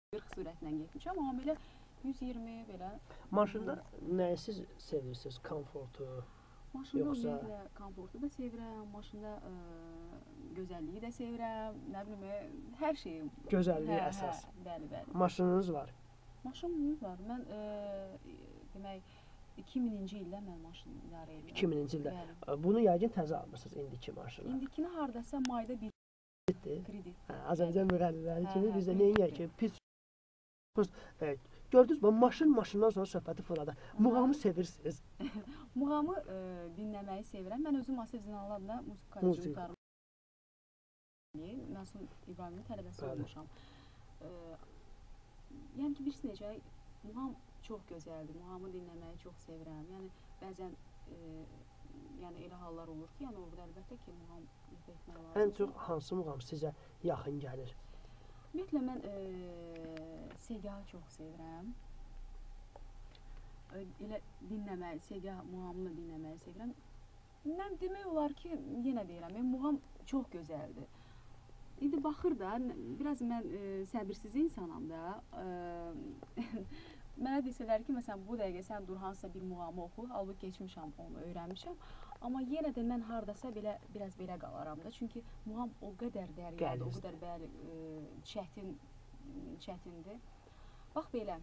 40 sürətlə getmişəm, amma belə 120 belə. Maşında nəyi siz sevirsiniz? Komfortu? Maşında Yoxsa ümumiyyətlə komfortu da sevirəm, maşında gözəlliyi də sevirəm, nə bilim, hər şeyi. Gözəlliyi əsas. Bəli, bəli. Maşınınız var? Maşınımız var. Mən demək 2000-ci ildə mən maşın idarə edirəm. 2000-ci ildə. Bəli. Bunu yəqin təzə almısınız indiki maşını. İndikini hardasa mayda bir kredit. Azərbaycan müğənniləri kimi biz də neyək ki, pis gördünüz mü, maşından sonra söhbəti fırladı. Muğamı sevirsiniz? Muğamı dinləməyi sevirəm. Mən özüm Asiv Zinalabla musiqa kollecindən Məsum İbrahimin tələbəsi olmuşam. Yəni ki, birisi necə, muğam çox gözəldir. Muğamı dinləməyi çox sevirəm. Yəni, bəzən elə hallar olur ki, yəni orada əlbəttə ki, muğam ifa etmək lazımdır. Ən çox hansı muğam sizə yaxın gəlir? Ümumiyyətlə, mən Segahı çox sevirəm. Elə dinləməyi, Segah muğamını dinləməyi sevirəm. Mən demək olar ki, yenə deyirəm, muğam çox gözəldir. İndi baxır da, biraz mən səbirsiz insanam da. Mənə desələr ki, məsələn, bu dəqiqə sən dur, hansısa bir muğamı oxu, halbuki keçmişəm, onu öyrənmişəm. Amma yenə də mən hardasa biraz belə qalaram da. Çünki muğam o qədər dəryadır, o qədər çətindir. Bax belə.